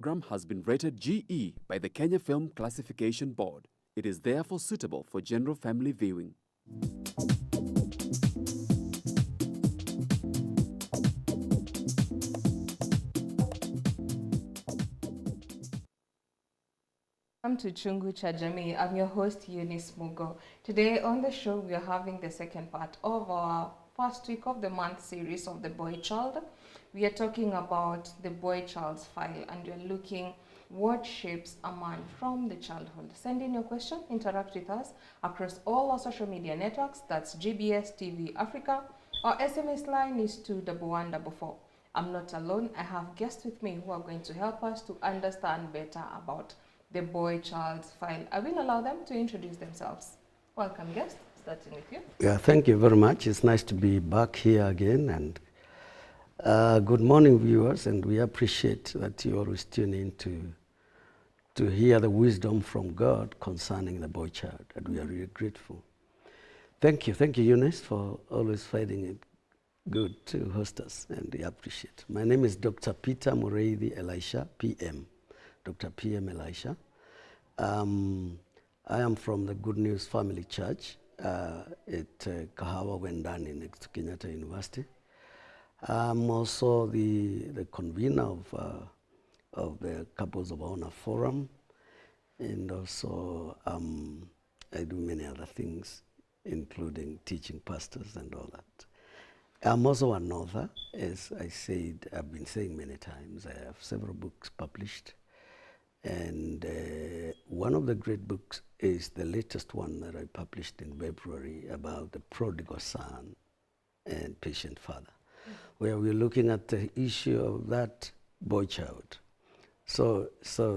Program has been rated GE by the Kenya Film Classification Board. It is therefore suitable for general family viewing. Welcome to Chungu cha Jamii. I'm your host Eunice Mugo. Today on the show we are having the second part of our first week of the month series of the Boychild. We are talking about the Boychild's file and we're looking what shapes a man from the childhood. Send in your question, interact with us across all our social media networks. That's GBS TV Africa. Our SMS line is 21144. I'm not alone. I have guests with me who are going to help us to understand better about the Boychild's file. I will allow them to introduce themselves. Welcome, guest. Starting with you. Yeah, thank you very much. It's nice to be back here again. And good morning, viewers. And we appreciate that you always tune in to hear the wisdom from God concerning the Boychild. And we are really grateful. Thank you, Eunice, for always finding it good to host us. And we appreciate. My name is Dr. Peter Mureithi Elisha, PM. Dr. PM Elisha. I am from the Good News Family Church at Kahawa Wendani next to Kenyatta University. I'm also the convener of the Couples of Honor Forum, and also I do many other things, including teaching pastors and all that. I'm also an author, as I said, I've been saying many times. I have several books published. And one of the great books is the latest one that I published in February about the prodigal son and patient father, where we're looking at the issue of that boy child. So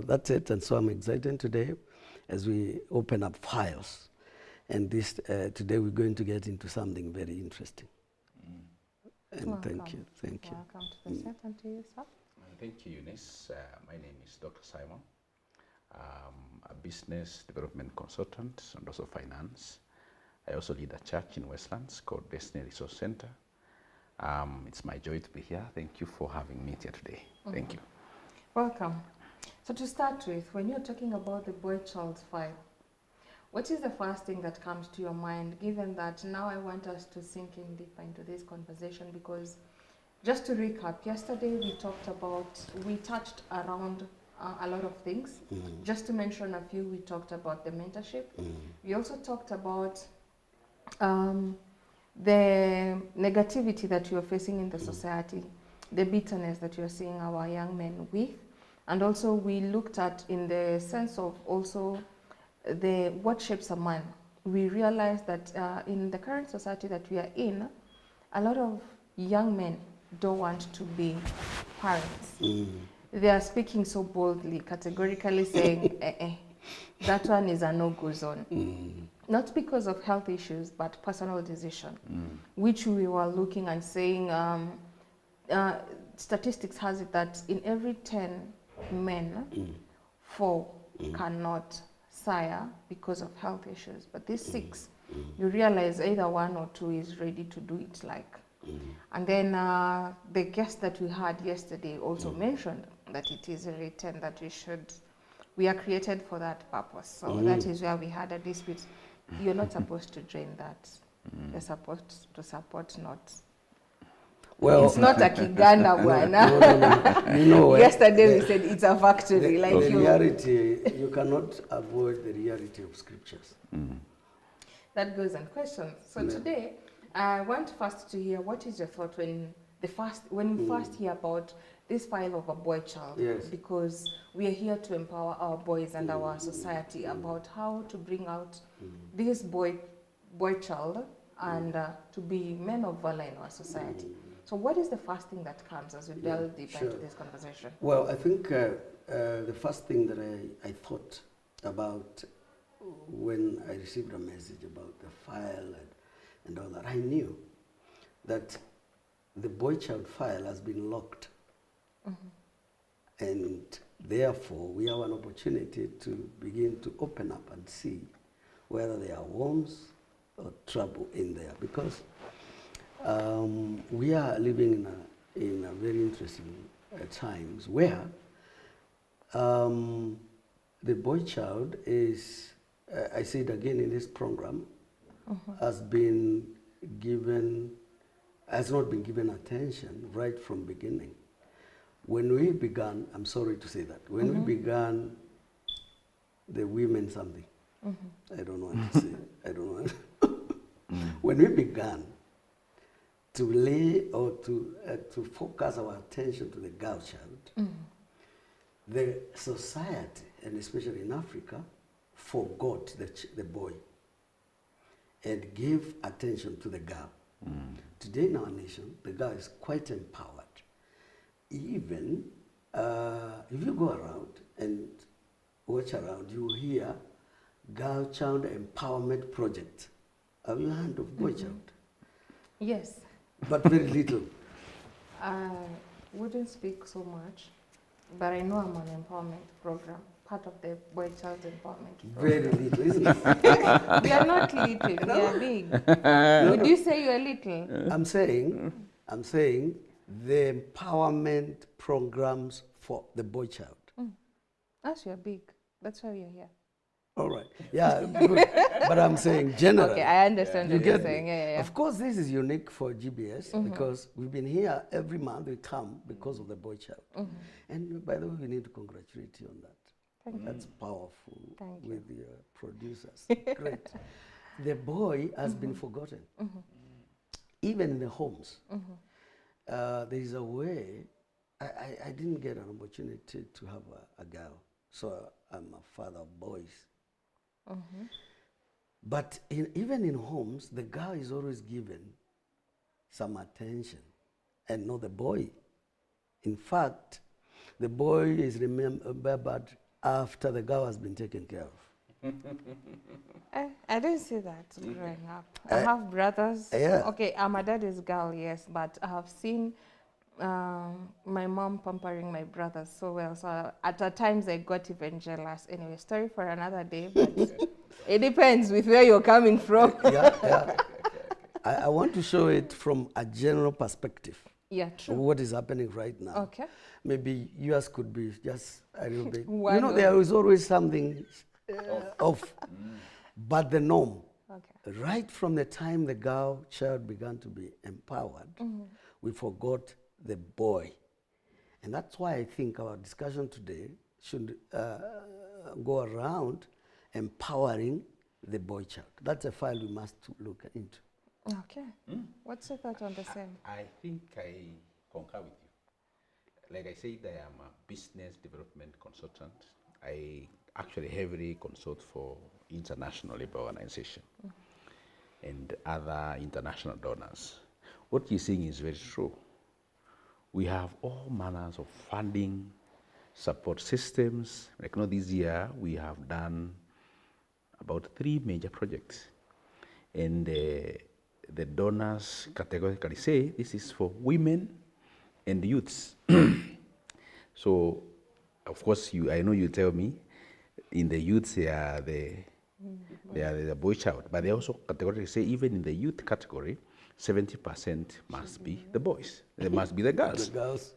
that's it, and so I'm excited today as we open up files. And this today we're going to get into something very interesting. And Welcome. thank you. Welcome to the set and to you, sir. Thank you, Eunice. My name is Dr. Simon. A business development consultant and also finance. I also lead a church in Westlands called Destiny Resource Center. It's my joy to be here. Thank you for having me here today. Thank you. Welcome. So to start with, when you're talking about the Boychild's file, what is the first thing that comes to your mind, given that now I want us to sink in deeper into this conversation? Because just to recap, yesterday we touched around a lot of things. Just to mention a few, we talked about the mentorship. We also talked about the negativity that you're facing in the society, the bitterness that you're seeing our young men with. And also we looked at in the sense of also what shapes a man. We realized that in the current society that we are in, a lot of young men don't want to be parents. They are speaking so boldly, categorically saying, that one is a no-go zone. Not because of health issues, but personal decision, which we were looking and saying, statistics has it that in every 10 men, 4 cannot sire because of health issues. But these 6, you realize either 1 or 2 is ready to do it like. And then the guest that we had yesterday also mentioned that it is written that we are created for that purpose. So that is where we had a dispute. You're not supposed to drain that. You're supposed to support, not. Well, it's not a Kiganda one. No. You know, yesterday we said it's a factory. The reality, you cannot avoid the reality of scriptures. That goes unquestioned. So today, I want first to hear what is your thought when you first hear about this file of a boy child. Yes. Because we are here to empower our boys and our society about how to bring out this boy child and to be men of valor in our society. So what is the first thing that comes as we delve deeper into this conversation? Well, I think the first thing that I thought about when I received a message about the file and all that, I knew that the Boychild file has been locked. And therefore, we have an opportunity to begin to open up and see whether there are worms or trouble in there. Because we are living in a very interesting times where The boy child is, I see it again in this program, has not been given attention right from beginning. When we began, I'm sorry to say that, when we began the women something, I don't know what to say, I don't know. When we began to lay or to focus our attention to the girl child, the society, and especially in Africa, forgot the boy and gave attention to the girl. Today in our nation, the girl is quite empowered. Even if you go around and watch around, you will hear girl child empowerment project. Have you heard of Boychild? Yes. But very little. I wouldn't speak so much, but I know I'm on empowerment program, part of the boy child empowerment program. Very little, isn't it? We are not little, we are big. Would you say you're little? I'm saying the empowerment programs for the boy child. As you're big, that's why you're here. All right. Yeah, good. But I'm saying generally. Okay, I understand You what you're get me? saying. Yeah. Of course, this is unique for GBS because we've been here every month. We come because of the boy child. And by the way, we need to congratulate you on that. Thank you. That's powerful Thank you. with your producers. Great. The boy has been forgotten. Even in the homes. There is a way. I didn't get an opportunity to have a girl, so I'm a father of boys. But even in homes, the girl is always given some attention and not the boy. In fact, the boy is remembered after the girl has been taken care of. I didn't see that growing up. I have brothers. Yeah. Okay, I'm a daddy's girl, yes, but I have seen my mom pampering my brothers so well. So at times I got even jealous. Anyway, story for another day, but it depends with where you're coming from. Yeah. I want to show it from a general perspective. Yeah, Of true. what is happening right now. Okay. Maybe yours could be just a little bit. One You know, of- there is always something off, but the norm. Okay. Right from the time the girl child began to be empowered, we forgot the boy. And that's why I think our discussion today should go around empowering the boy child. That's a file we must look into. Okay. What's your thought on the same? I think I concur with you. Like I said, I am a business development consultant. I actually heavily consult for International Labour Organization and other international donors. What you're saying is very true. We have all manners of funding, support systems. Like this year, we have done about 3 major projects. And the donors categorically say this is for women and youths. So, of course, I know you tell me, in the youths they are the boy child, but they also categorically say even in the youth category, 70% must be the boys. They must be the girls. The girls.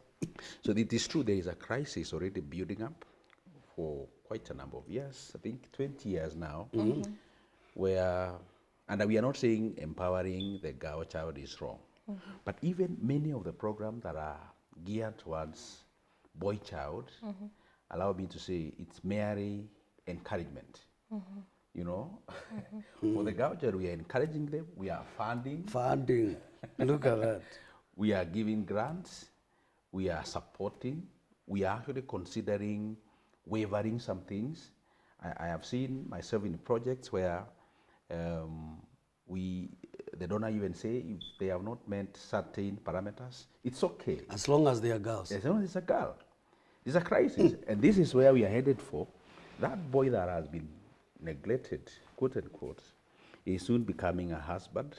So it is true there is a crisis already building up for quite a number of years, I think 20 years now, where, and we are not saying empowering the girl child is wrong, but even many of the programs that are geared towards boy child, allow me to say it's merely encouragement. You know, for the girl child, we are encouraging them, we are funding. Funding. Look at that. We are giving grants, we are supporting, we are actually considering waiving some things. I have seen myself in projects where the donor even say if they have not met certain parameters, it's okay. As long as they are girls. As long as it's a girl. It's a crisis. And this is where we are headed for. That boy that has been neglected, quote unquote, is soon becoming a husband,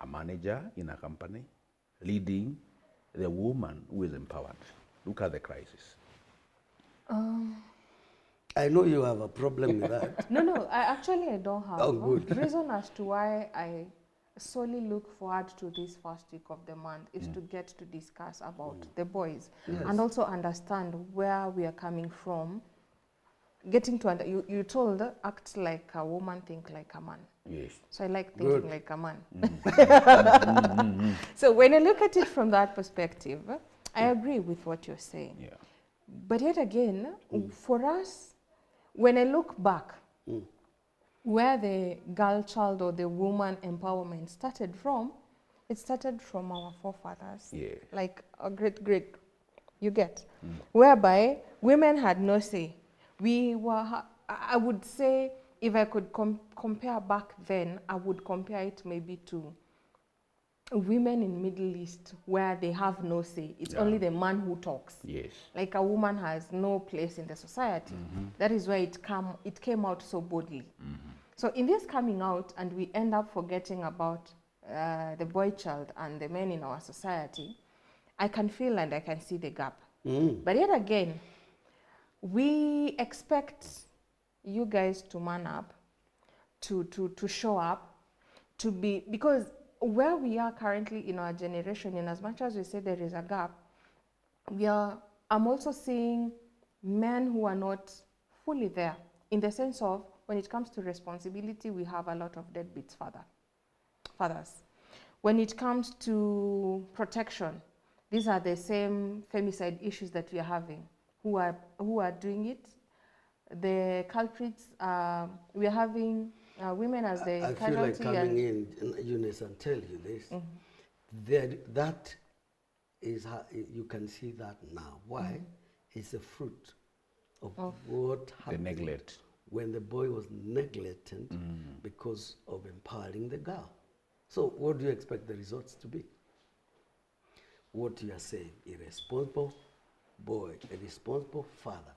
a manager in a company, leading the woman who is empowered. Look at the crisis. I know you have a problem with that. No, I don't have. Oh, good. Reason as to why I solely look forward to this first week of the month is to get to discuss about the boys and also understand where we are coming from. Getting to you told act like a woman, think like a man. Yes. So I like thinking Good. like a man. So when I look at it from that perspective, I agree with what you're saying. Yeah. But yet again, for us, when I look back, where the girl child or the woman empowerment started from, it started from our forefathers. Yeah. Like a great, you get, whereby women had no say. We were, I would say, if I could compare back then, I would compare it maybe to women in Middle East where they have no say. It's only the man who talks. Yes. Like a woman has no place in the society. That is where it came out so boldly. So in this coming out, and we end up forgetting about the boy child and the men in our society, I can feel and I can see the gap. But yet again, we expect you guys to man up, to show up, to be, because where we are currently in our generation, in as much as we say there is a gap, I'm also seeing men who are not fully there, in the sense of when it comes to responsibility, we have a lot of deadbeats fathers. When it comes to protection, these are the same femicide issues that we are having. Who are doing it? The culprits, we are having women as the I feel like coming in, Eunice, and tell you this. That is how you can see that now. Why? It's a fruit of what happened. The neglect. When the boy was neglected because of empowering the girl. So what do you expect the results to be? What you are saying, irresponsible boy, a responsible father.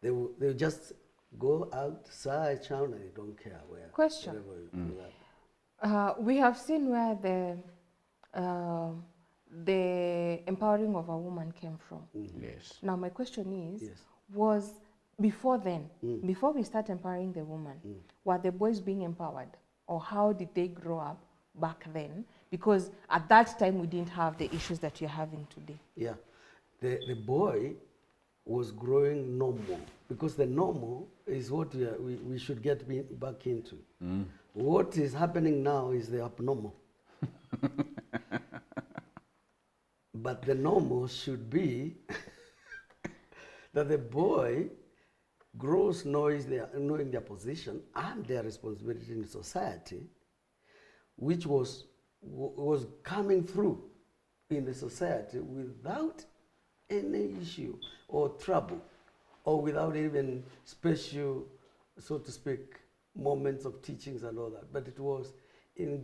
They will just go outside town and they don't care where. Question. We have seen where the empowering of a woman came from. Yes. Now my question is, was before then, before we start empowering the woman, were the boys being empowered? Or how did they grow up back then? Because at that time we didn't have the issues that you're having today. Yeah. The boy was growing normal, because the normal is what we should get back into. What is happening now is the abnormal. But the normal should be that the boy grows knowing their position and their responsibility in society, which was coming through in the society without any issue or trouble, or without even special, so to speak, moments of teachings and all that. But it was in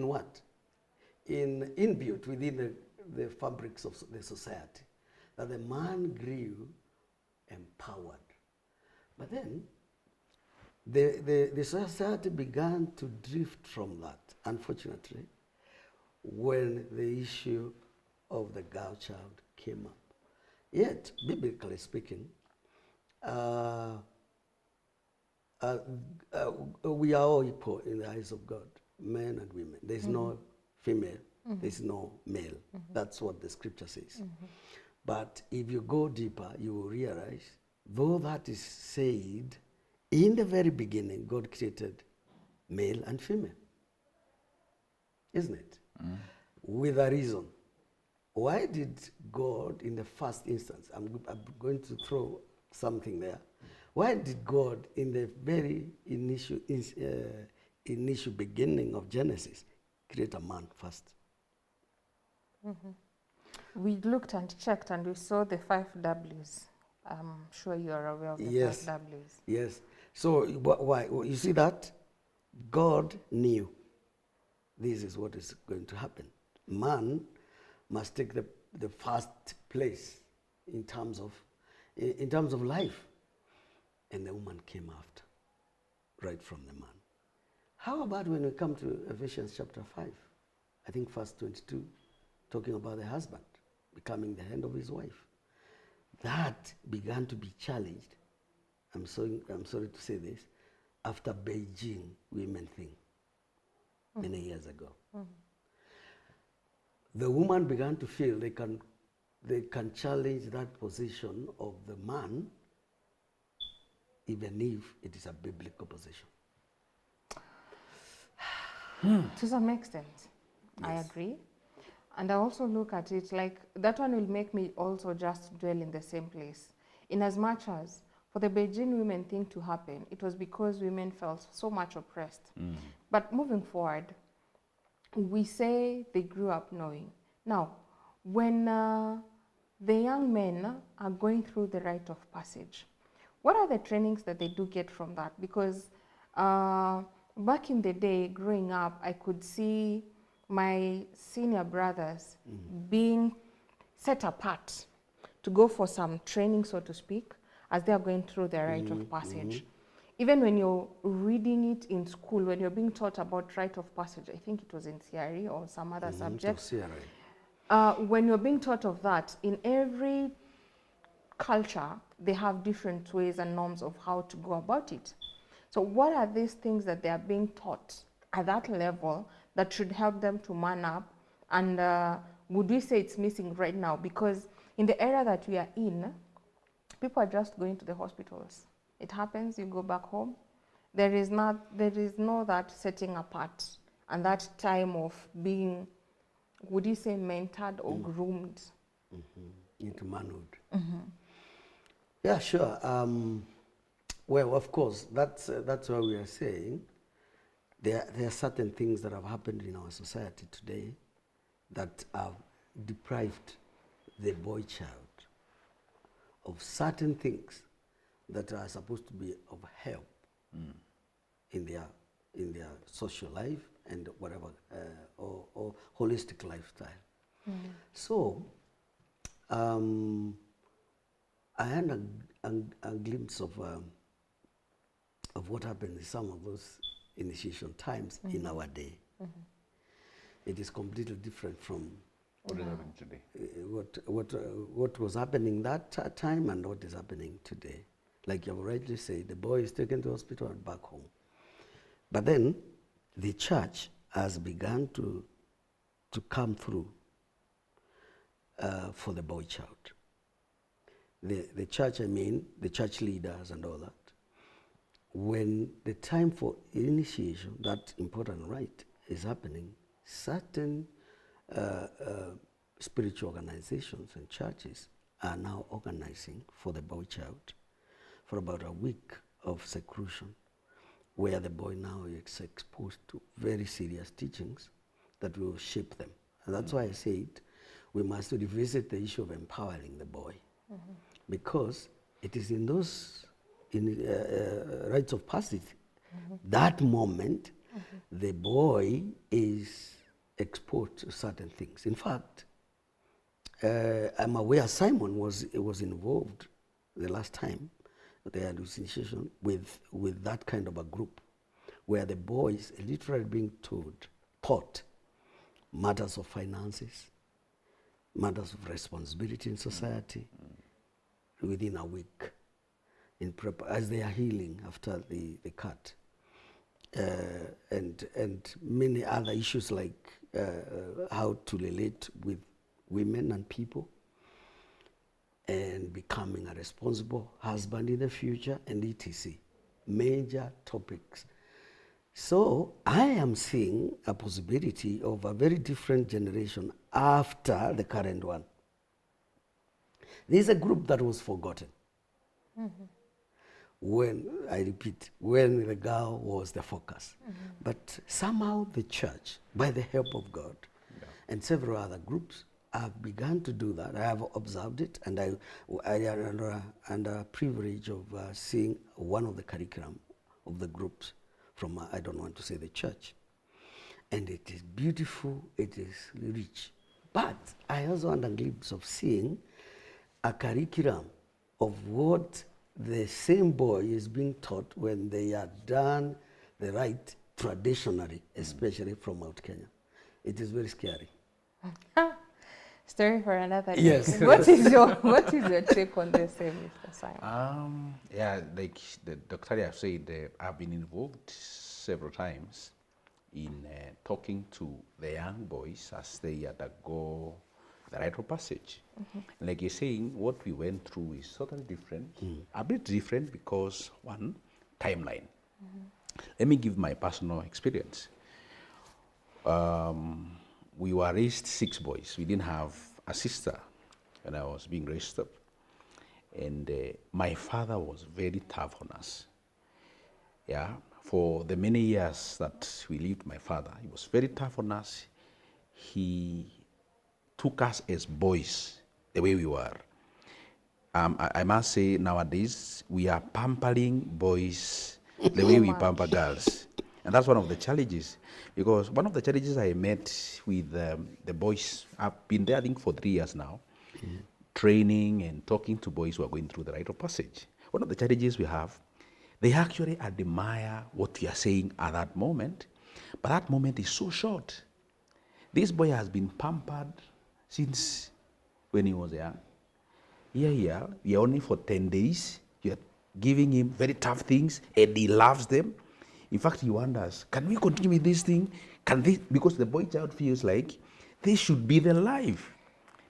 what? Inbuilt within the fabrics of the society, that the man grew empowered. But then the society began to drift from that, unfortunately, when the issue of the girl child came up. Yet, biblically speaking, we are all equal in the eyes of God, men and women. There's no female, there's no male. That's what the scripture says. But if you go deeper, you will realize, though that is said, in the very beginning, God created male and female. Isn't it? With a reason. Why did God, in the first instance, I'm going to throw something there. Why did God, in the very initial beginning of Genesis, create a man first? We looked and checked and we saw the 5 W's. I'm sure you are aware of the 5 W's. Yes. So why? You see that? God knew this is what is going to happen. Man must take the first place in terms of life. And the woman came after, right from the man. How about when we come to Ephesians chapter 5? I think verse 22, talking about the husband becoming the hand of his wife. That began to be challenged. I'm sorry to say this, after Beijing women thing. many years ago. The woman began to feel they can challenge that position of the man, even if it is a biblical position. To some extent, I agree. And I also look at it like that one will make me also just dwell in the same place. In as much as for the Beijing women thing to happen, it was because women felt so much oppressed. But moving forward, we say they grew up knowing. Now, when the young men are going through the rite of passage, what are the trainings that they do get from that? Because back in the day, growing up, I could see my senior brothers being set apart to go for some training, so to speak, as they are going through their rite of passage. Even when you're reading it in school, when you're being taught about rite of passage, I think it was in theory or some other subject. When you're being taught of that, in every culture, they have different ways and norms of how to go about it. So what are these things that they are being taught at that level that should help them to man up? And would we say it's missing right now? Because in the era that we are in, people are just going to the hospitals. It happens, you go back home. There is no that setting apart and that time of being, would you say, mentored or groomed? Into manhood. Yeah, sure. Well, of course, that's why we are saying there are certain things that have happened in our society today that have deprived the boy child of certain things that are supposed to be of help in their social life and whatever or holistic lifestyle. So I had a glimpse of what happened in some of those initiation times in our day. It is completely different from What is happening today? what was happening that time and what is happening today. Like you rightly say, the boy is taken to hospital and back home. But then the church has begun to come through for the boy child. The church, I mean, the church leaders and all that. When the time for initiation, that important rite, is happening, certain spiritual organizations and churches are now organizing for the boy child for about a week of seclusion, where the boy now is exposed to very serious teachings that will shape them. And that's why I said we must revisit the issue of empowering the boy, because it is in those rites of passage, that moment, the boy is exposed to certain things. In fact, I'm aware Simon was involved the last time they had this initiation with that kind of a group, where the boys literally being taught matters of finances, matters of responsibility in society within a week, as they are healing after the cut, and many other issues like how to relate with women and people, and becoming a responsible husband in the future, and etc. Major topics. So I am seeing a possibility of a very different generation after the current one. There's a group that was forgotten. When, I repeat, when the girl was the focus. But somehow the church, by the help of God, and several other groups, have begun to do that. I have observed it, and I had a privilege of seeing one of the curriculum of the groups from, I don't want to say the church. And it is beautiful, it is rich. But I also had a glimpse of seeing a curriculum of what the same boy is being taught when they are done the rite traditionally, especially from Mount Kenya. It is very scary. Story for another day. Yes. What is your take on this, Mr. Simon? Yeah, like the Dr. have said, I've been involved several times in talking to the young boys as they undergo the rite of passage. Like you're saying, what we went through is totally different, a bit different because, one, timeline. Let me give my personal experience. We were raised 6 boys. We didn't have a sister when I was being raised up. And my father was very tough on us. Yeah, for the many years that we lived with my father, he was very tough on us. He took us as boys the way we were. I must say nowadays we are pampering boys the way we pamper girls. And that's one of the challenges, because one of the challenges I met with the boys, I've been there I think for 3 years now, training and talking to boys who are going through the rite of passage. One of the challenges we have, they actually admire what we are saying at that moment, but that moment is so short. This boy has been pampered since when he was young. Here, only for 10 days, you're giving him very tough things, and he loves them. In fact, he wonders, can we continue with this thing? Can this, because the boy child feels like this should be their life.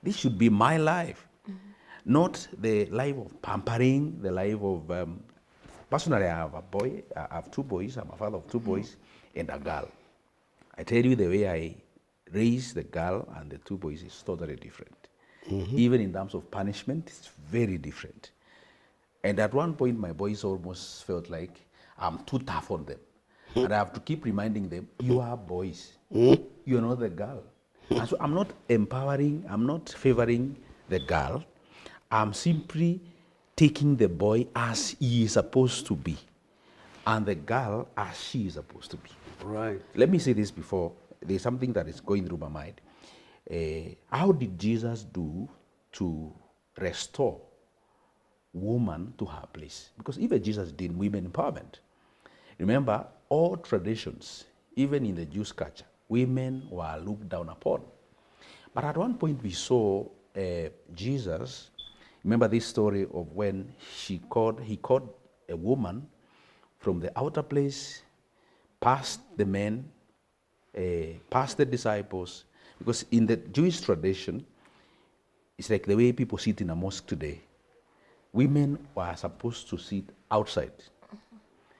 This should be my life, not the life of pampering, the life of, personally I have a boy, I have 2 boys, I'm a father of 2 boys and a girl. I tell you, the way I raise the girl and the 2 boys is totally different. Even in terms of punishment, it's very different. And at one point, my boys almost felt like I'm too tough on them. And I have to keep reminding them, you are boys. You're not the girl. And so I'm not empowering, I'm not favoring the girl. I'm simply taking the boy as he is supposed to be, and the girl as she is supposed to be. Right. Let me say this before, there's something that is going through my mind. How did Jesus do to restore woman to her place? Because even Jesus did women empowerment. Remember, all traditions, even in the Jewish culture, women were looked down upon. But at one point we saw Jesus, remember this story of when he called a woman from the outer place, past the men, past the disciples, because in the Jewish tradition, it's like the way people sit in a mosque today. Women were supposed to sit outside.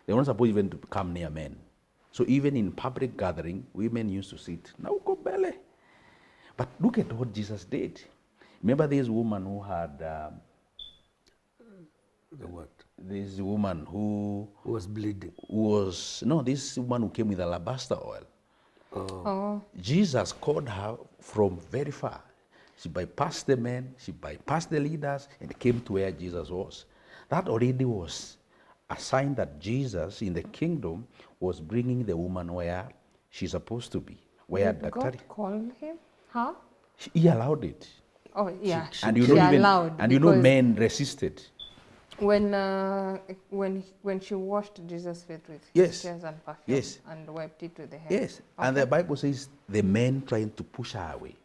They weren't supposed even to come near men. So even in public gathering, women used to sit. Now go belly. But look at what Jesus did. Remember this woman who had The what? this woman who Was bleeding. this woman who came with alabaster oil. Oh. Jesus called her from very far. She bypassed the men, she bypassed the leaders, and came to where Jesus was. That already was a sign that Jesus in the kingdom was bringing the woman where she's supposed to be. Where Did God call him? Huh? he allowed it. Oh, yeah. And you She know even allowed, and you know because men resisted. when she washed Jesus' feet with Yes. his tears and perfume, Yes. and wiped it with the hair. Yes, and the Bible says the men trying to push her away.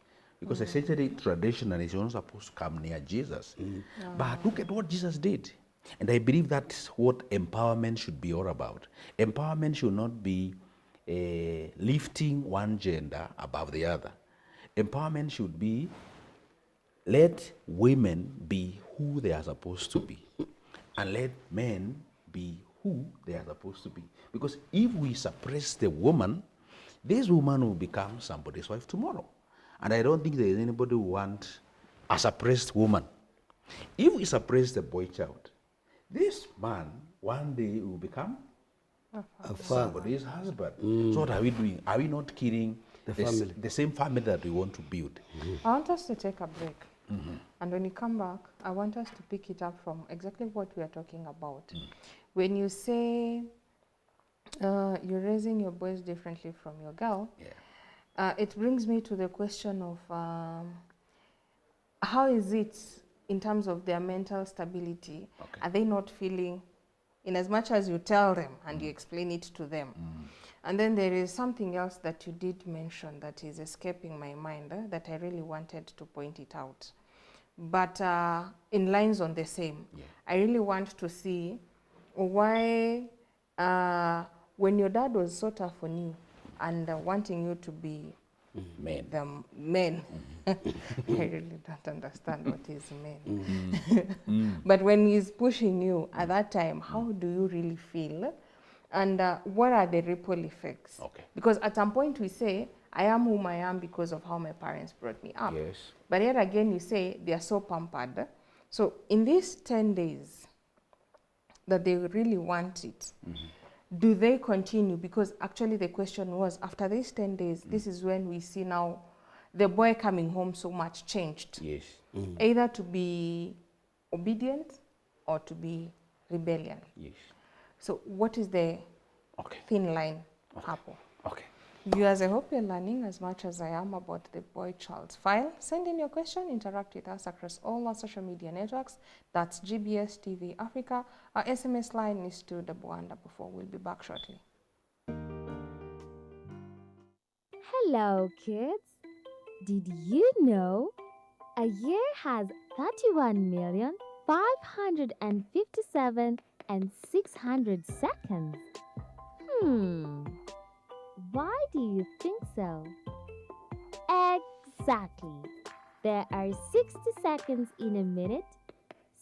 Because essentially, traditionally, she wasn't supposed to come near Jesus. But look at what Jesus did. And I believe that's what empowerment should be all about. Empowerment should not be lifting one gender above the other. Empowerment should be let women be who they are supposed to be, and let men be who they are supposed to be. Because if we suppress the woman, this woman will become somebody's wife tomorrow. And I don't think there is anybody who wants a suppressed woman. If we suppress the boy child, this man one day will become A father. somebody's husband. So what are we doing? Are we not killing The family. the same family that we want to build? I want us to take a break. And when you come back, I want us to pick it up from exactly what we are talking about. When you say you're raising your boys differently from your girl, it brings me to the question of how is it in terms of their mental stability? Okay. Are they not feeling, in as much as you tell them and you explain it to them? And then there is something else that you did mention that is escaping my mind that I really wanted to point it out. But in lines on the same, I really want to see why when your dad was so tough on you and wanting you to be Men. the men. I really don't understand what is men. But when he's pushing you at that time, how do you really feel? And what are the ripple effects? Okay. Because at some point we say, I am whom I am because of how my parents brought me up. Yes. But yet again, you say they are so pampered. So in these 10 days that they really want it, do they continue? Because actually the question was, after these 10 days, this is when we see now the boy coming home so much changed. Yes. Either to be obedient or to be rebellion. Yes. So what is the Okay. thin line Okay. hapo? Okay. Viewers, I hope you're learning as much as I am about the Boychild file. Send in your question, interact with us across all our social media networks. That's GBS TV Africa. Our SMS line is 21144. We'll be back shortly. Hello, kids. Did you know a year has 31,557,600 seconds? Why do you think so? Exactly. There are 60 seconds in a minute,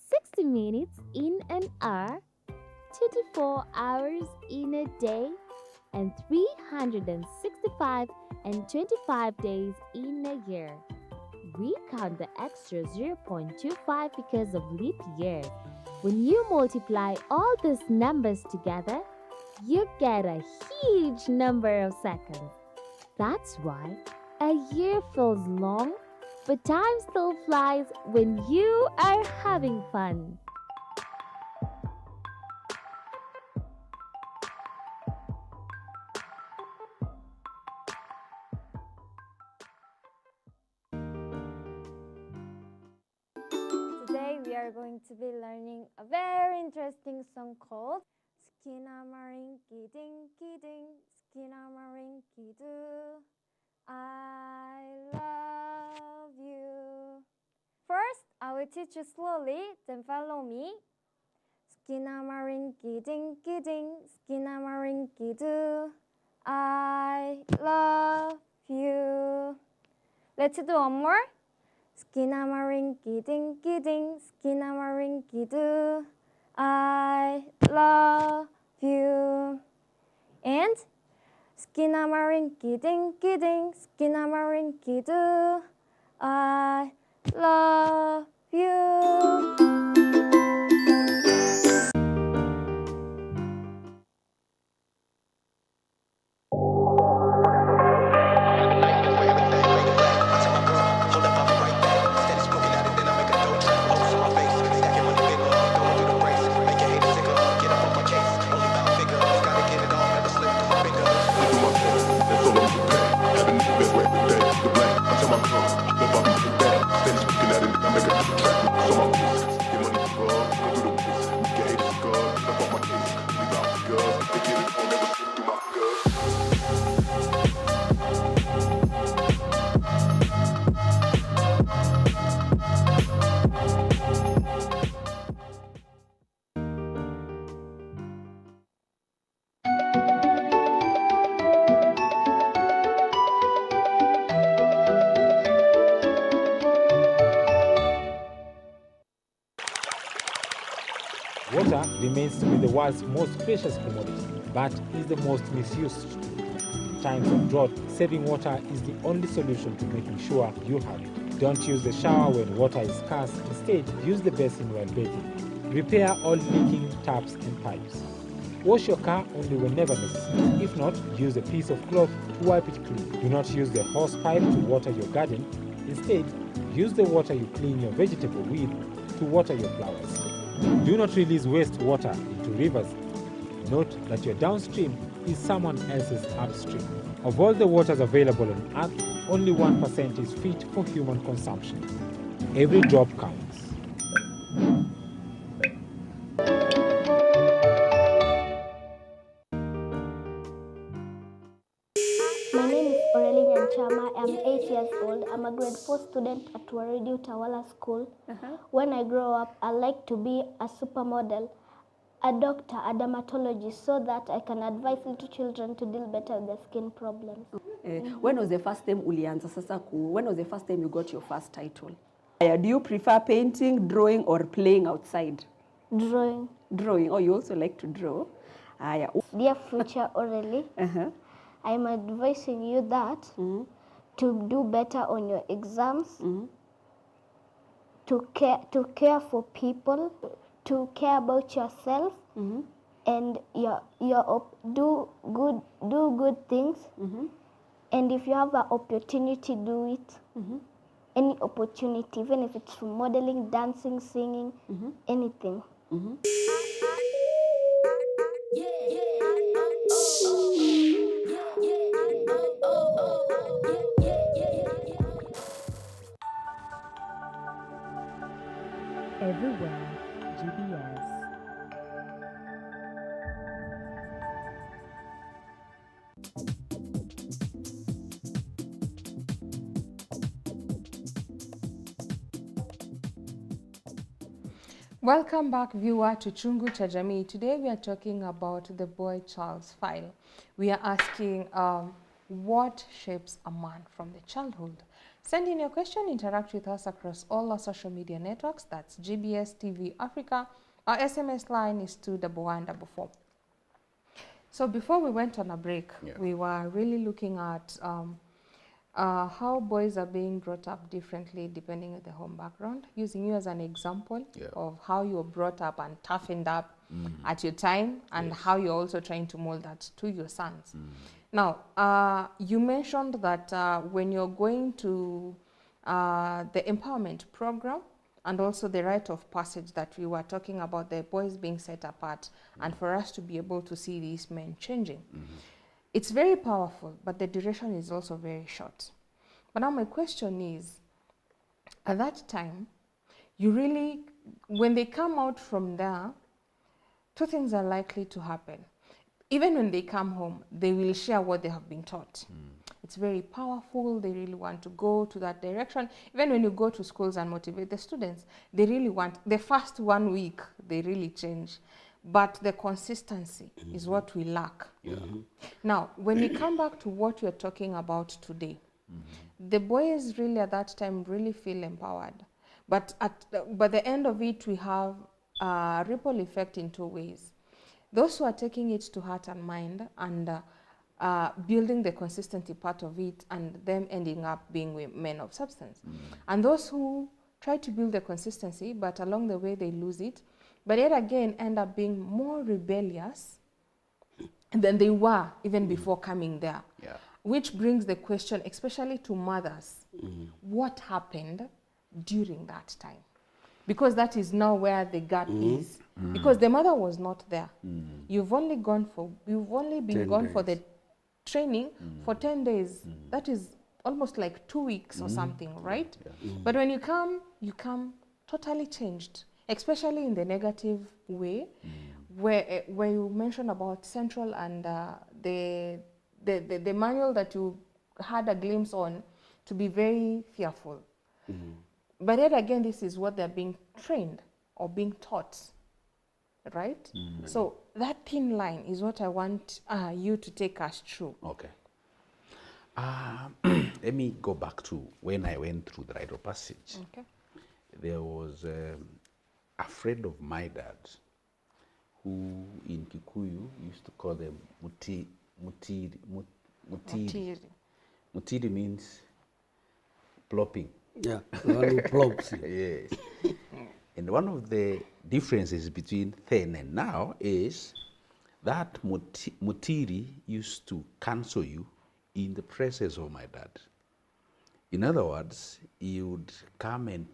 60 minutes in an hour, 24 hours in a day, and 365 and 25 days in a year. We count the extra 0.25 because of leap years. When you multiply all these numbers together, you get a huge number of seconds. That's why a year feels long, but time still flies when you are having fun. Today we are going to be learning a very interesting song called Skinamarinky Dinky Ding, Skinamarinky Doo. I love you. First, I will teach you slowly, then follow me. Skinamarinky Dinky Ding, Skinamarinky Doo. I love you. Let's do one more. Skinamarinky Dinky Ding, Skinamarinky Doo. I love you. And Skinamarinky Dinky Ding, Skinamarinky Doo. I love you. Water remains to be the world's most precious commodity, but is the most misused. In times of drought, saving water is the only solution to making sure you have it. Don't use the shower when water is scarce. Instead, use the basin while bathing. Repair all leaking taps and pipes. Wash your car only whenever necessary. If not, use a piece of cloth to wipe it clean. Do not use the hose pipe to water your garden. Instead, use the water you clean your vegetable with to water your flowers. Do not release wastewater into rivers. Note that your downstream is someone else's upstream. Of all the waters available on Earth, only 1% is fit for human consumption. Every drop counts. My name is Aurelian Chama. I'm 8 years old. I'm a grade 4 student at Waridi Utawala School. When I grow up, I'd like to be a supermodel. A doctor, a dermatologist, so that I can advise little children to deal better with their skin problems. When was the first time ulianza sasa when was the first time you got your first title? Do you prefer painting, drawing, or playing outside? Drawing. Drawing. Oh, you also like to draw? Dear future Aurelie, I'm advising you that to do better on your exams, to care for people, to care about yourself, and do good things. And if you have an opportunity, do it. Any opportunity, even if it's from modeling, dancing, singing, anything. Everywhere, GBS. Welcome back, viewer, to Chungu cha Jamii. Today we are talking about the Boychild's file. We are asking what shapes a man from the childhood. Send in your question, interact with us across all our social media networks. That's GBS TV Africa. Our SMS line is 21144. So before we went on a break, we were really looking at how boys are being brought up differently depending on the home background, using you as an example of how you were brought up and toughened up at your time, and how you're also trying to mold that to your sons. Now, you mentioned that when you're going to the empowerment program and also the rite of passage that we were talking about, the boys being set apart, and for us to be able to see these men changing. It's very powerful, but the duration is also very short. But now my question is, at that time, you really, when they come out from there, two things are likely to happen. Even when they come home, they will share what they have been taught. It's very powerful. They really want to go to that direction. Even when you go to schools and motivate the students, they really want, the first 1 week, they really change. But the consistency is what we lack. Now, when we come back to what you're talking about today, the boys really at that time really feel empowered. But at the end of it, we have a ripple effect in two ways. Those who are taking it to heart and mind and building the consistency part of it, and them ending up being men of substance. And those who try to build the consistency, but along the way they lose it, but yet again end up being more rebellious than they were even before coming there. Which brings the question, especially to mothers, what happened during that time? Because that is now where the gap is. Because the mother was not there. You've only been gone for the training for 10 days. That is almost like 2 weeks or something, right? But when you come totally changed, especially in the negative way, where you mentioned about Central and the manual that you had a glimpse on, to be very fearful. But yet again, this is what they're being trained or being taught, right? So that thin line is what I want you to take us through. Okay. Let me go back to when I went through the rite of passage. Okay. There was a friend of my dad who in Kikuyu used to call them mutiri. Mutiri means plopping. Yeah, the one who plops. Yes. And one of the differences between then and now is that mutiri used to cancel you in the presence of my dad. In other words, he would come and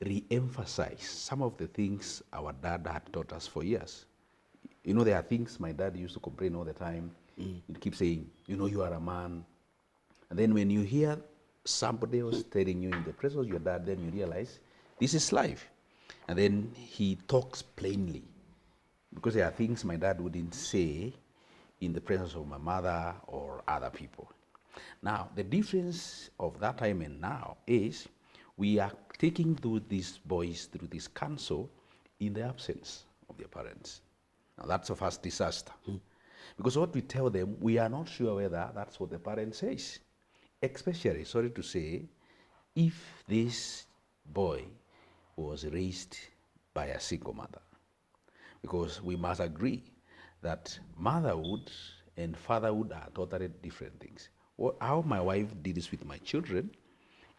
re-emphasize some of the things our dad had taught us for years. You know, there are things my dad used to complain all the time. He'd keep saying, you know, you are a man. And then when you hear somebody else telling you in the presence of your dad, then you realize this is life. And then he talks plainly, because there are things my dad wouldn't say in the presence of my mother or other people. Now, the difference of that time and now is we are taking these boys through this counsel in the absence of their parents. Now that's a first disaster. Because what we tell them, we are not sure whether that's what the parent says. Especially, sorry to say, if this boy was raised by a single mother. Because we must agree that motherhood and fatherhood are totally different things. How my wife deals with my children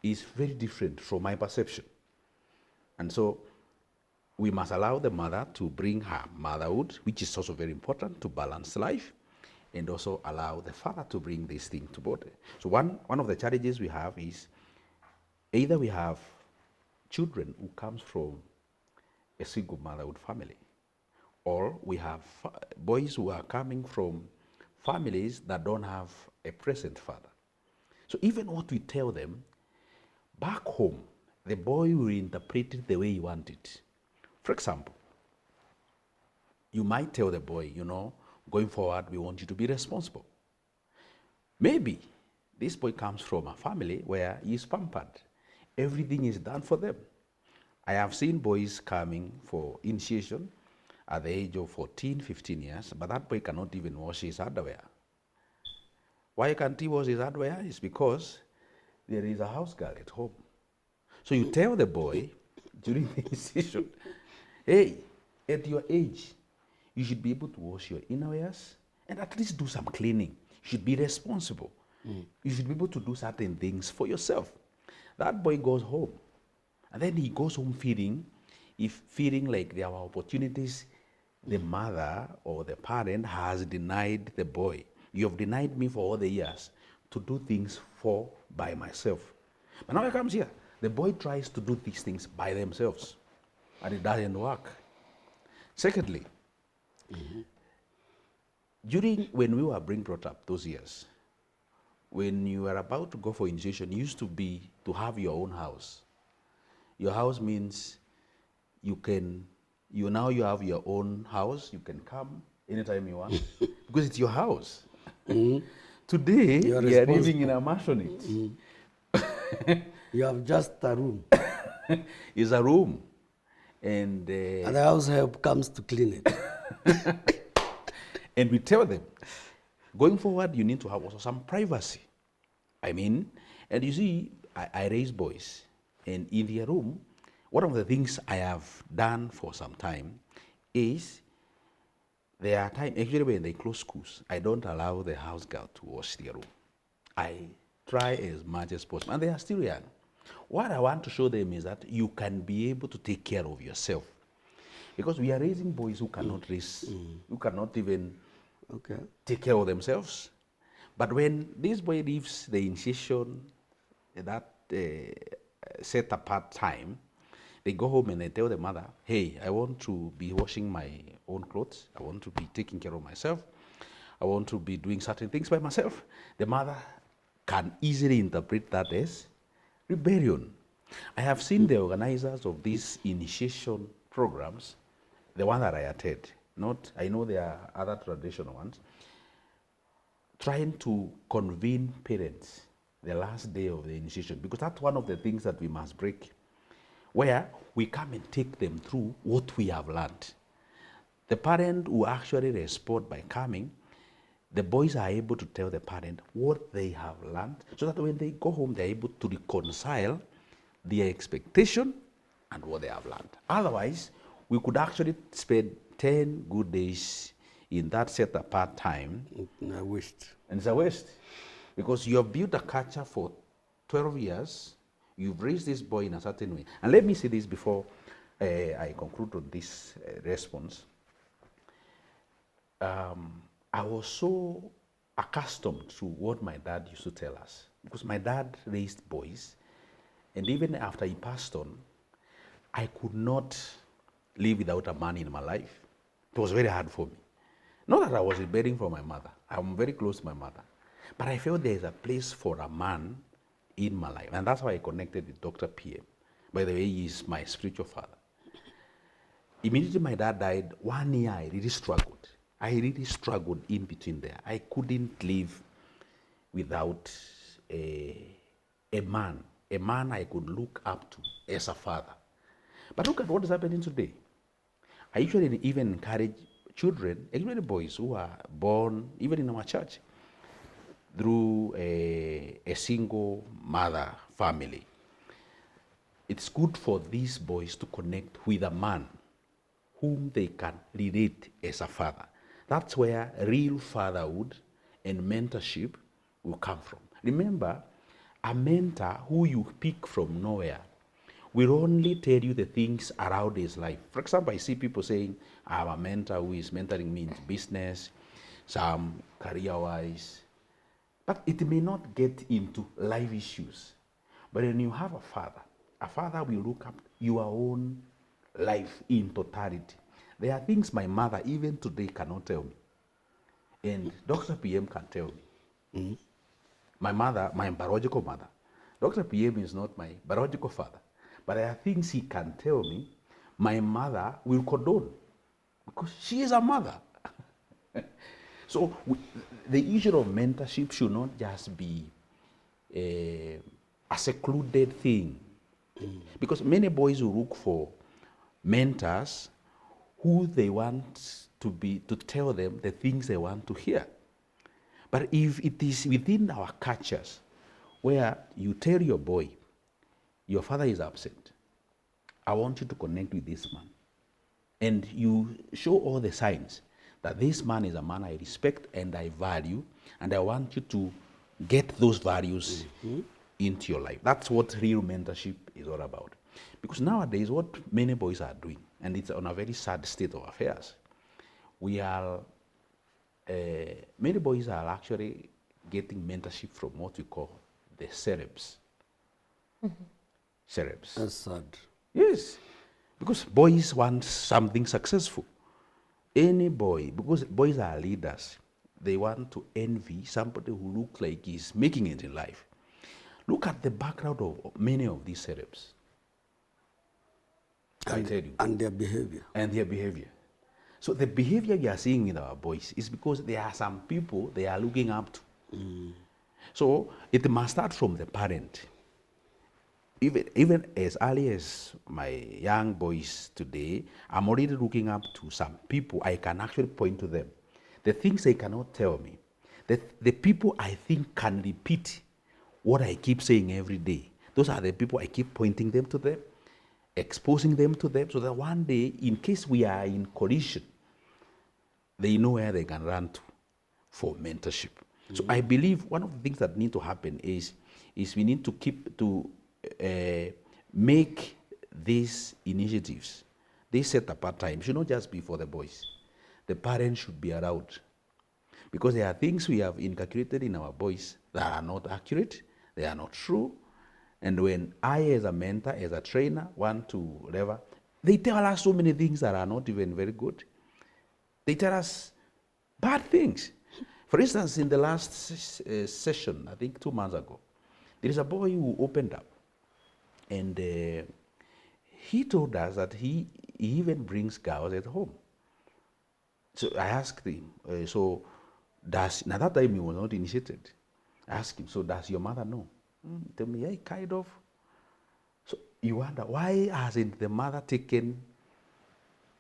is very different from my perception. And so we must allow the mother to bring her motherhood, which is also very important to balance life, and also allow the father to bring this thing to body. So one of the challenges we have is either we have children who comes from a single motherhood family, or we have boys who are coming from families that don't have a present father. So even what we tell them, back home, the boy will interpret it the way he wants it. For example, you might tell the boy, going forward, we want you to be responsible. Maybe this boy comes from a family where he is pampered. Everything is done for them. I have seen boys coming for initiation at the age of 14, 15 years, but that boy cannot even wash his underwear. Why can't he wash his underwear? It's because there is a house girl at home. So you tell the boy during the initiation, hey, at your age, you should be able to wash your innerwears and at least do some cleaning. You should be responsible. You should be able to do certain things for yourself. That boy goes home, and then he goes home feeling like there are opportunities the mother or the parent has denied the boy. You have denied me for all the years to do things by myself. But now it comes here. The boy tries to do these things by themselves, and it doesn't work. Secondly, when we were being brought up those years, when you were about to go for initiation, you used to have your own house. Your house means you have your own house. You can come anytime you want because it's your house. Today, you are living in a mansion. You have just a room. It's a room. And the house help comes to clean it. And we tell them, going forward, you need to have also some privacy. And you see, I raise boys, and in their room, one of the things I have done for some time is there are times, actually when they close schools, I don't allow the house girl to wash their room. I try as much as possible, and they are still young. What I want to show them is that you can be able to take care of yourself. Because we are raising boys who cannot who cannot even take care of themselves. But when this boy leaves the initiation, that set apart time, they go home and they tell the mother, hey, I want to be washing my own clothes. I want to be taking care of myself. I want to be doing certain things by myself. The mother can easily interpret that as rebellion. I have seen the organizers of these initiation programs, the one that I attend, I know there are other traditional ones, trying to convene parents the last day of the initiation, because that's one of the things that we must break, where we come and take them through what we have learned. The parent will actually respond by coming. The boys are able to tell the parent what they have learned, so that when they go home, they're able to reconcile their expectation and what they have learned. Otherwise, we could actually spend 10 good days in that set apart time. A waste. And it's a waste. Because you have built a culture for 12 years, you've raised this boy in a certain way. And let me say this before I conclude on this response. I was so accustomed to what my dad used to tell us, because my dad raised boys, and even after he passed on, I could not live without a man in my life. It was very hard for me. Not that I was rebelling for my mother. I'm very close to my mother. But I felt there is a place for a man in my life. And that's why I connected with Dr. PM. By the way, he is my spiritual father. Immediately my dad died, 1 year I really struggled. I really struggled in between there. I couldn't live without a man I could look up to as a father. But look at what is happening today. I usually even encourage children, especially boys who are born, even in our church, through a single mother family, it's good for these boys to connect with a man whom they can relate as a father. That's where real fatherhood and mentorship will come from. Remember, a mentor who you pick from nowhere will only tell you the things around his life. For example, I see people saying, I have a mentor who is mentoring me in business, some career-wise, but it may not get into life issues. But when you have a father will look up your own life in totality. There are things my mother even today cannot tell me. And Dr. PM can tell me. Mm-hmm. My mother, my biological mother. Dr. PM is not my biological father. But there are things he can tell me, my mother will condone. Because she is a mother. So the issue of mentorship should not just be a secluded thing. Because many boys will look for mentors who they want to tell them the things they want to hear. But if it is within our cultures where you tell your boy, your father is absent, I want you to connect with this man. And you show all the signs that this man is a man I respect and I value, and I want you to get those values into your life. That's what real mentorship is all about. Because nowadays, what many boys are doing, and it's on a very sad state of affairs, many boys are actually getting mentorship from what we call the celebs. Celebs. That's sad. Yes, because boys want something successful. Any boy, because boys are leaders, they want to envy somebody who looks like he's making it in life. Look at the background of many of these celebs. I tell you. And their behavior. And their behavior. So the behavior we are seeing with our boys is because there are some people they are looking up to. So it must start from the parent. Even as early as my young boys today, I'm already looking up to some people I can actually point to them. The things they cannot tell me, the people I think can repeat what I keep saying every day, those are the people I keep pointing them to them, exposing them to them, so that one day, in case we are in collision, they know where they can run to for mentorship. So I believe one of the things that need to happen is we need to make these initiatives, they set apart time, should not just be for the boys. The parents should be around. Because there are things we have inculcated in our boys that are not accurate, they are not true. And when I, as a mentor, as a trainer, want to whatever, they tell us so many things that are not even very good. They tell us bad things. For instance, in the last session, I think 2 months ago, there is a boy who opened up. And he told us that he even brings girls at home. So I asked him, now that time he was not initiated. I asked him, so does your mother know? He told me, yeah, kind of. So you wonder, why hasn't the mother taken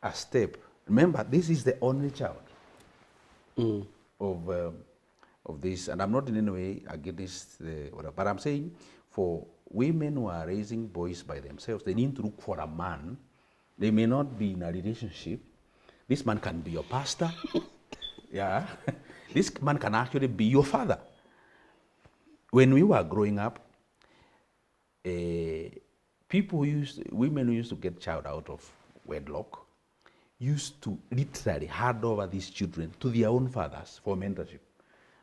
a step? Remember, this is the only child of this, and I'm not in any way against whatever, but I'm saying for women who are raising boys by themselves, they need to look for a man. They may not be in a relationship. This man can be your pastor. Yeah. This man can actually be your father. When we were growing up, women who used to get child out of wedlock used to literally hand over these children to their own fathers for mentorship.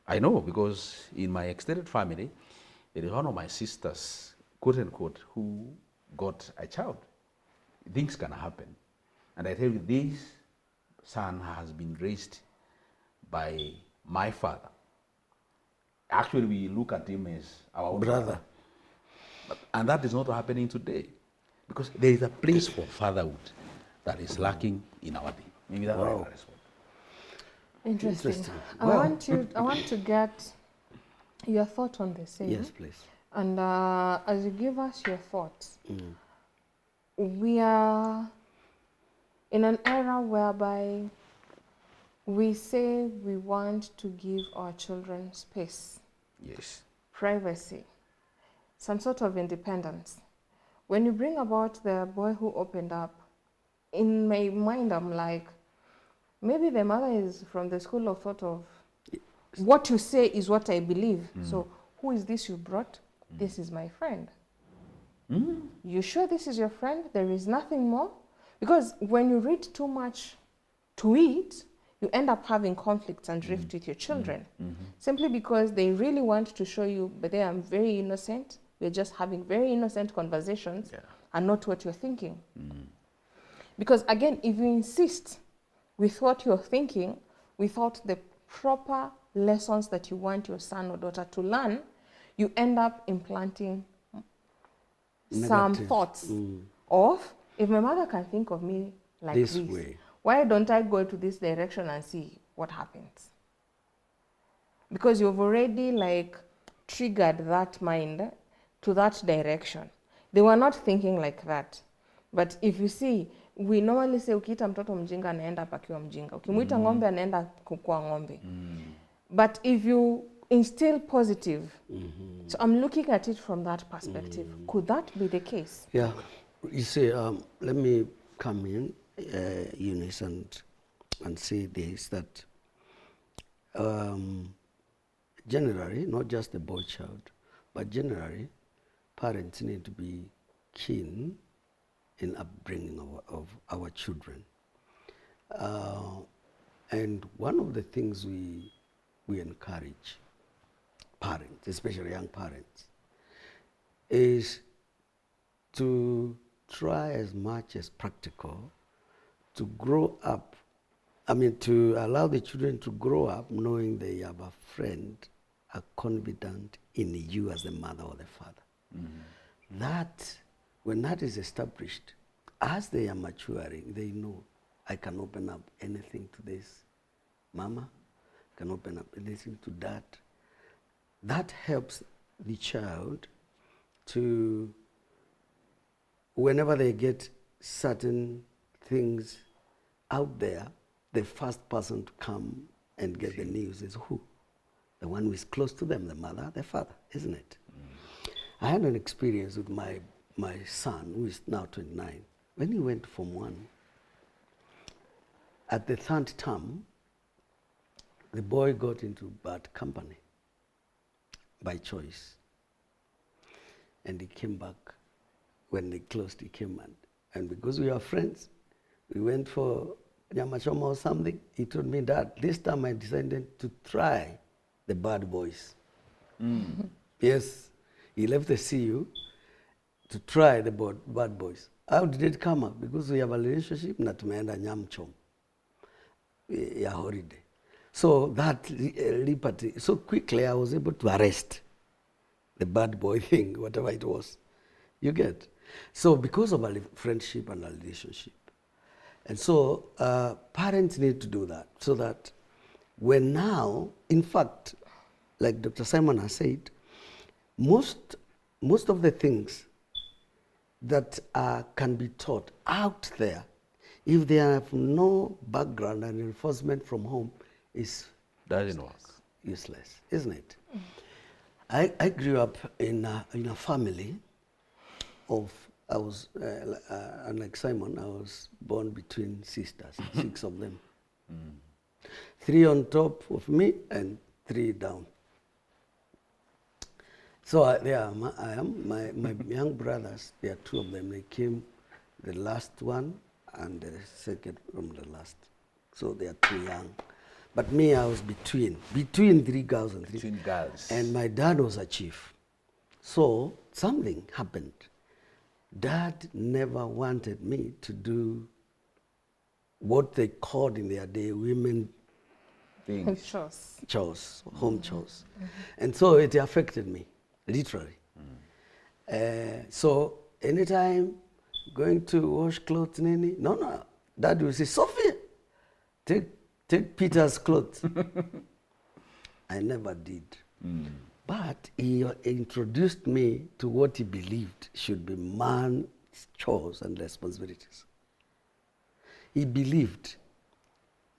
I know, because in my extended family, there is one of my sisters, quote unquote, who got a child. Things can happen. And I tell you, this son has been raised by my father. Actually, we look at him as our own brother. And that is not happening today. Because there is a place for fatherhood that is lacking in our day. Maybe that's why I respond. Interesting. I want to get your thought on the same. Yes, please. And as you give us your thoughts, we are in an era whereby We say we want to give our children space, Yes. privacy, some sort of independence. When you bring about the boy who opened up, in my mind I'm like, maybe the mother is from the school of thought of, what you say is what I believe. So who is this you brought? This is my friend. You sure this is your friend? There is nothing more? Because when you read too much to it, you end up having conflicts and rift with your children. Simply because they really want to show you, but they are very innocent. We're just having very innocent conversations and not what you're thinking. Because again, if you insist with what you're thinking, without the proper lessons that you want your son or daughter to learn, you end up implanting some Negative. thoughts of, if my mother can think of me like This this, way. why don't I go to this direction and see what happens? Because you've already like triggered that mind to that direction. They were not thinking like that. But if you see, we normally say ukiita mtoto mjinga anaenda pakiwa mjinga. Ukimuita ng'ombe anaenda kukua ng'ombe. But if you instill positive, so I'm looking at it from that perspective. Could that be the case? Yeah, you see, let me come in, Eunice, and say this, that generally, not just the boy child, but generally, parents need to be keen in upbringing of our children. And one of the things we encourage parents, especially young parents, is to try as much as practical to grow up, to allow the children to grow up knowing they have a friend, a confidant in you as the mother or the father. That, when that is established, as they are maturing, they know, I can open up anything to this mama, can open up anything to dad. That helps the child to, whenever they get certain things out there, the first person to come and get the news is who? The one who is close to them, the mother, the father, isn't it? I had an experience with my son, who is now 29. When he went Form 1, at the third term, the boy got into bad company by choice. And he came back. When they closed, he came and because we are friends, we went for nyamachoma or something. He told me, Dad, this time I decided to try the bad boys. Yes, he left the CU to try the bad boys. How did it come up? Because we have a relationship, na tumeenda nyamchom, ya holiday. So that liberty, so quickly I was able to arrest the bad boy thing, whatever it was. You get? So because of our friendship and our relationship. And so parents need to do that, so that when now, in fact, like Dr. Simon has said, most of the things that can be taught out there, if they have no background and reinforcement from home, is Doesn't work. useless, isn't it? I grew up in a family of, I was, unlike Simon, I was born between sisters, 6 of them. 3 on top of me and 3 down. So I am. My young brothers, there are 2 of them. They came, the last one and the second from the last. So they are 2 young. But me, I was between 3 girls and 3. Between girls. And my dad was a chief. So something happened. Dad never wanted me to do what they called in their day women Things. Chores. home chores. And so it affected me, literally. So anytime going to wash clothes, no, Dad will say, Sophie, take Peter's clothes. I never did. But he introduced me to what he believed should be man's chores and responsibilities. He believed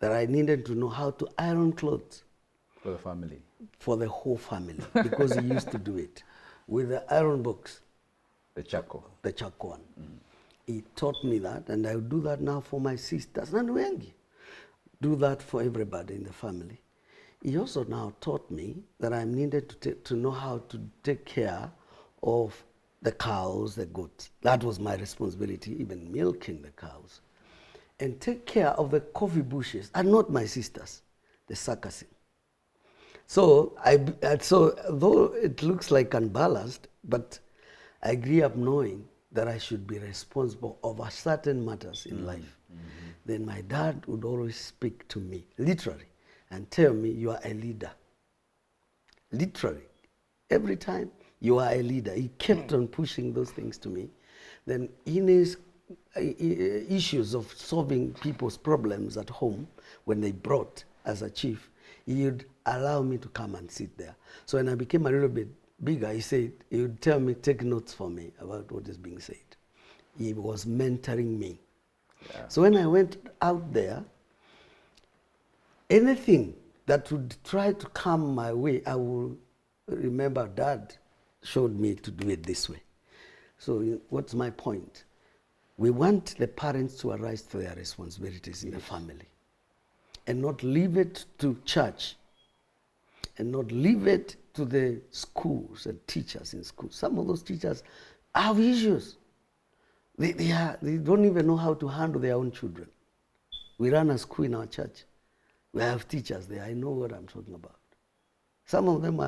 that I needed to know how to iron clothes. For the family. For the whole family, because he used to do it with the iron box. The charcoal. The charcoal one. He taught me that, and I do that now for my sisters. And wengi do that for everybody in the family. He also now taught me that I needed to know how to take care of the cows, the goats. That was my responsibility, even milking the cows. And take care of the coffee bushes, and not my sisters, the circusing. So, so though it looks like unbalanced, but I grew up knowing that I should be responsible over certain matters in life. Then my dad would always speak to me, literally, and tell me, you are a leader. Literally. Every time, you are a leader. He kept on pushing those things to me. Then in his issues of solving people's problems at home, when they brought as a chief, he would allow me to come and sit there. So when I became a little bit bigger, he would tell me, take notes for me about what is being said. He was mentoring me. Yeah. So when I went out there, anything that would try to come my way, I will remember Dad showed me to do it this way. So what's my point? We want the parents to arise to their responsibilities in the family and not leave it to church and not leave it to the schools and teachers in schools. Some of those teachers have issues. They don't even know how to handle their own children. We run a school in our church. We have teachers there. I know what I'm talking about. Some of them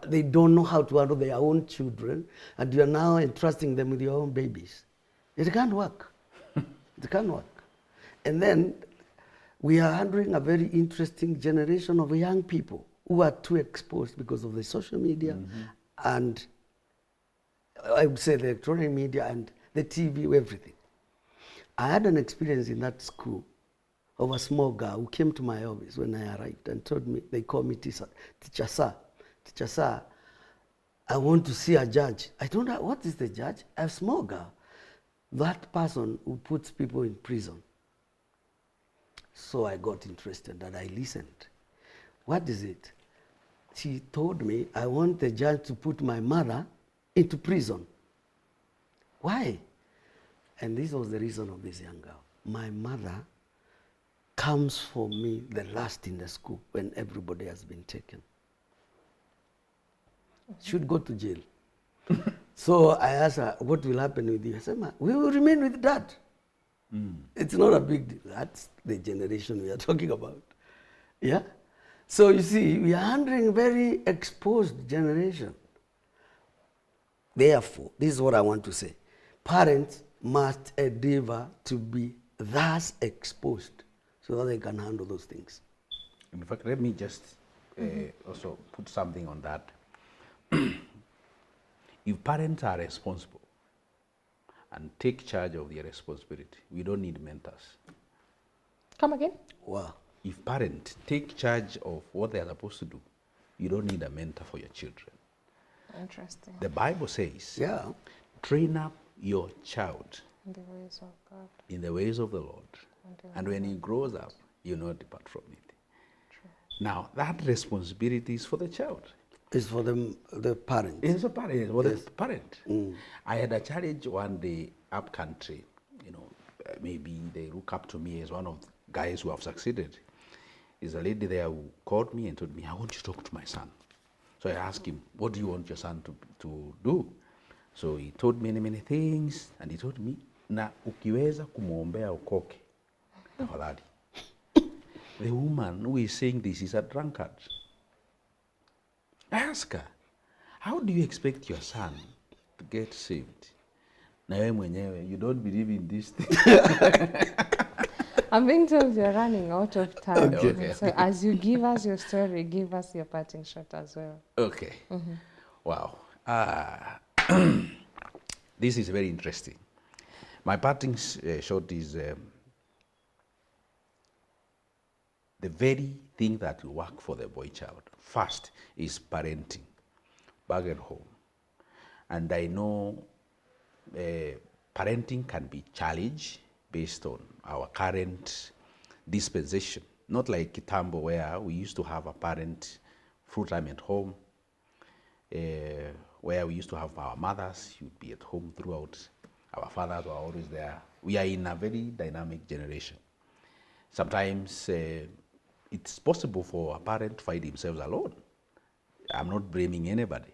they don't know how to handle their own children, and you are now entrusting them with your own babies. It can't work. It can't work. And then we are handling a very interesting generation of young people who are too exposed because of the social media and I would say the electronic media and the TV, everything. I had an experience in that school of a small girl who came to my office when I arrived and told me, they call me Teacher Sir, I want to see a judge. I told her, what is the judge? A small girl. That person who puts people in prison. So I got interested and I listened. What is it? She told me, I want the judge to put my mother into prison. Why? And this was the reason of this young girl. My mother comes for me the last in the school when everybody has been taken. Should go to jail. So I asked her, what will happen with you? I said, Ma, we will remain with Dad. It's not a big deal. That's the generation we are talking about. Yeah? So you see, we are handling a very exposed generation. Therefore, this is what I want to say. Parents must endeavor to be thus exposed so that they can handle those things. In fact, let me just also put something on that. If parents are responsible and take charge of their responsibility, we don't need mentors. Come again? Wow. If parents take charge of what they are supposed to do, you don't need a mentor for your children. Interesting. The Bible says, Yeah. train up your child In the ways of God. in the ways of the Lord, and when he grows up, you will not depart from it. True. Now, that responsibility is for the child. It's for the parents. It's a parent. It's for the parent. I had a challenge one day up country. You know, maybe they look up to me as one of the guys who have succeeded. There's a lady there who called me and told me, I want you to talk to my son. So I asked him, what do you want your son to do? So he told me many things, and he told me, na ukiweza kumwombea ukoke, tafadhali. The woman who is saying this is a drunkard. Ask her, how do you expect your son to get saved? Na wewe mwenyewe, you don't believe in this thing. I'm being told you're running out of time. Okay. So as you give us your story, give us your parting shot as well. Okay. Wow. This is very interesting. My parting shot is the very thing that will work for the boy child. First is parenting back at home. And I know parenting can be challenged based on our current dispensation, not like Kitambo where we used to have a parent full time at home, where we used to have our mothers, you'd be at home throughout, our fathers were always there. We are in a very dynamic generation. Sometimes it's possible for a parent to find themselves alone. I'm not blaming anybody.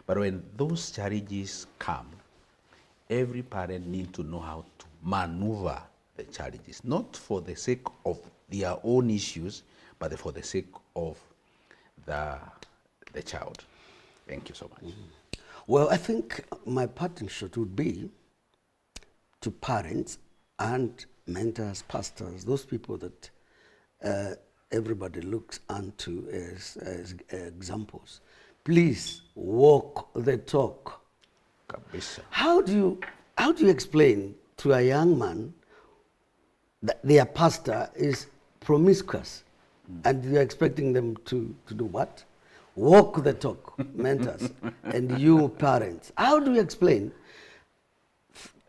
But when those challenges come, every parent needs to know how to maneuver the challenges, not for the sake of their own issues, but for the sake of the child. Thank you so much. Well, I think my parting shot would be to parents and mentors, pastors, those people that everybody looks unto as examples. Please walk the talk. Kabisa. How do you explain to a young man that their pastor is promiscuous and you're expecting them to do what? Walk the talk, mentors, and you parents. How do you explain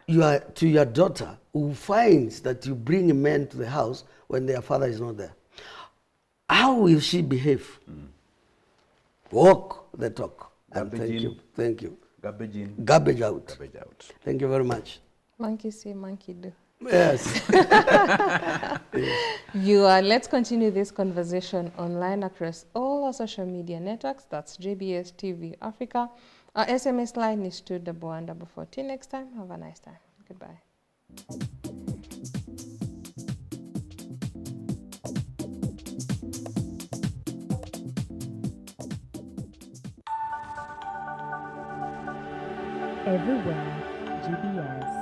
to your daughter who finds that you bring a man to the house when their father is not there? How will she behave? Walk the talk. And Garbage thank in. you. Thank you. Garbage in, Garbage out. garbage out. Thank you very much. Monkey say, monkey do. Yes. Viewer, let's continue this conversation online across all our social media networks. That's JBS TV Africa. Our SMS line is 21114. Next time, have a nice time. Goodbye. Everywhere, GBS.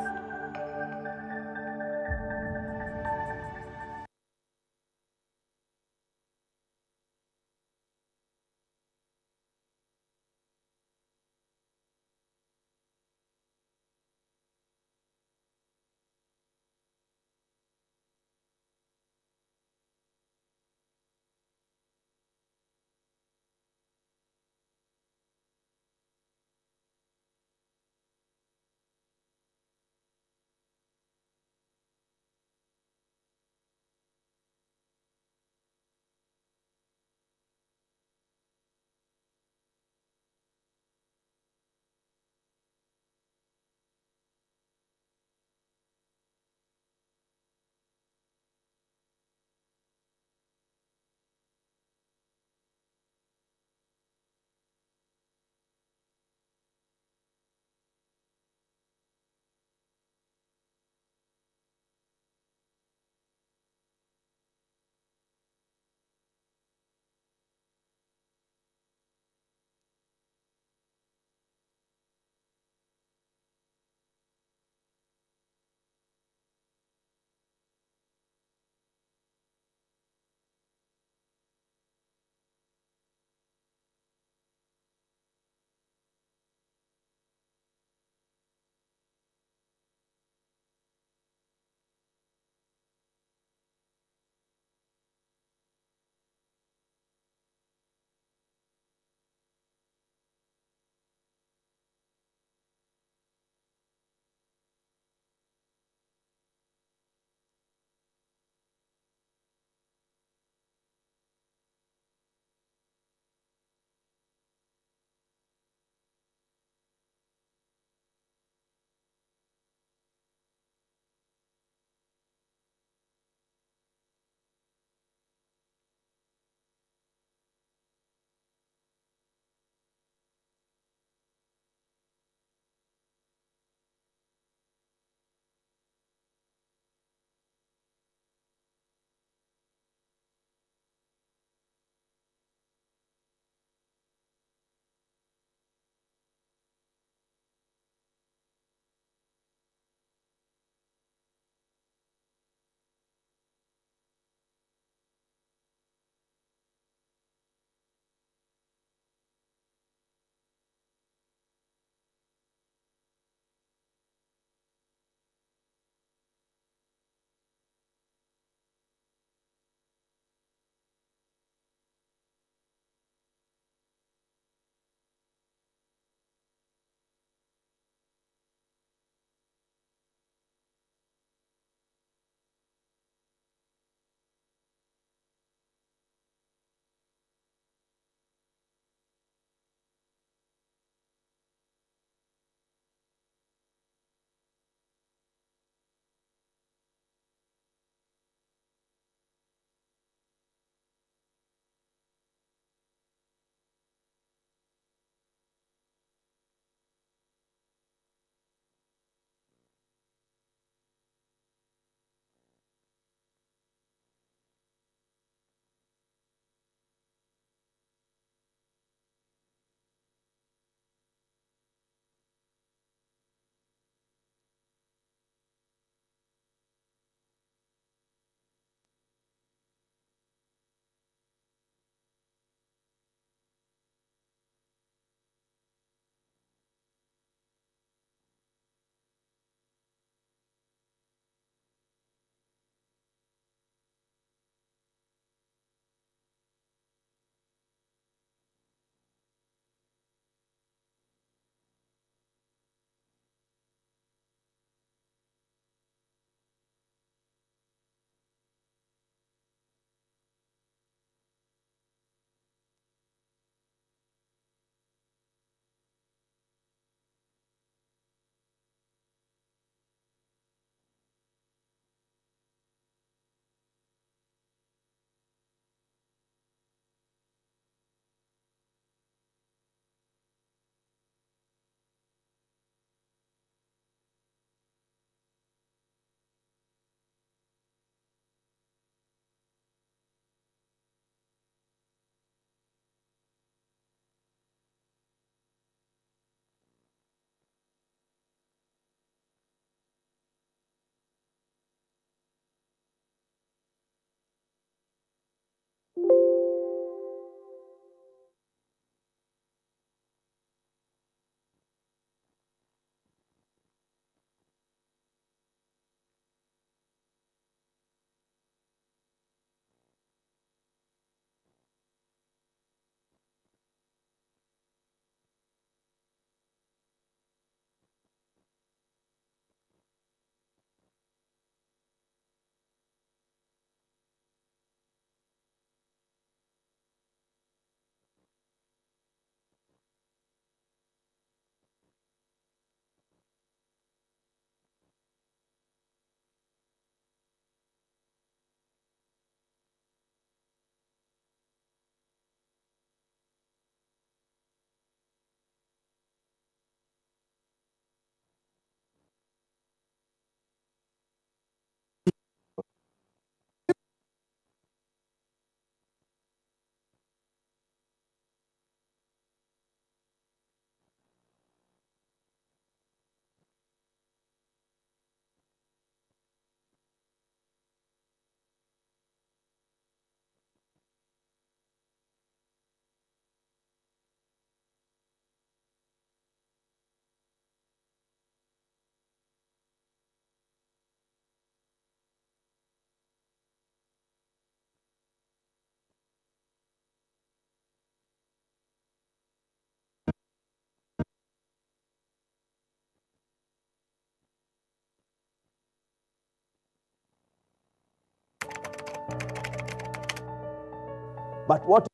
But what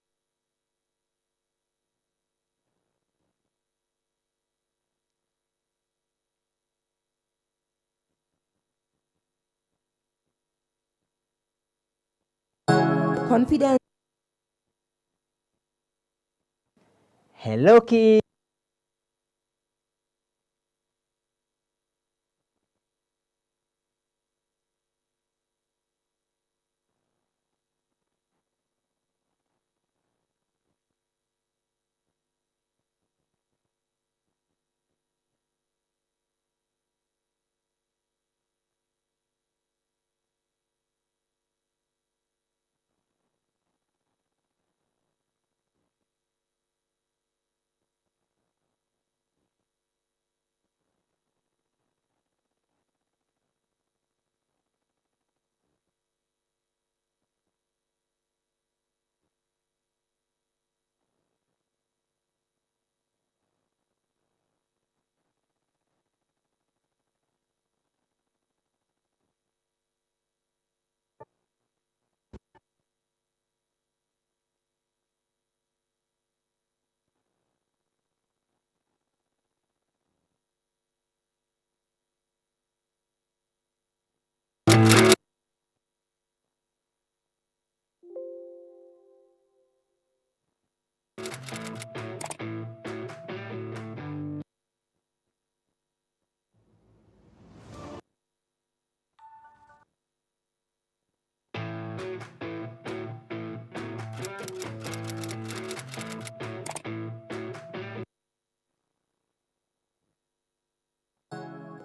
confidence. Hello, kids.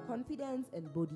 Confidence and body.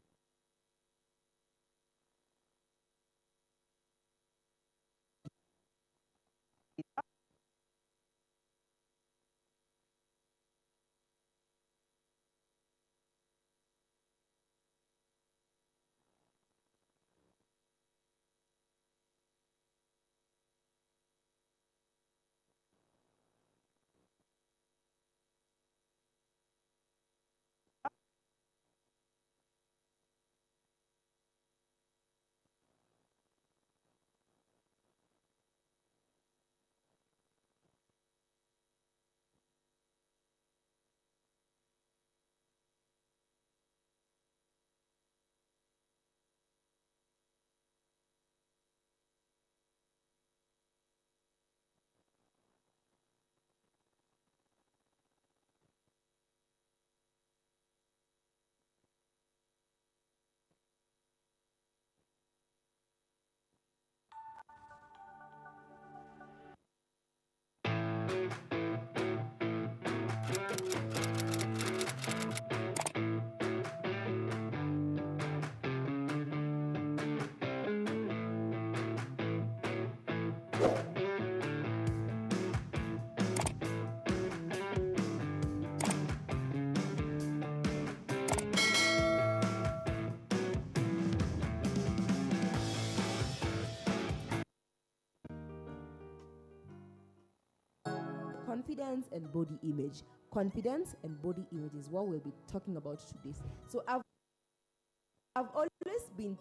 Confidence and body image. Confidence and body image is what we'll be talking about today. So I've always been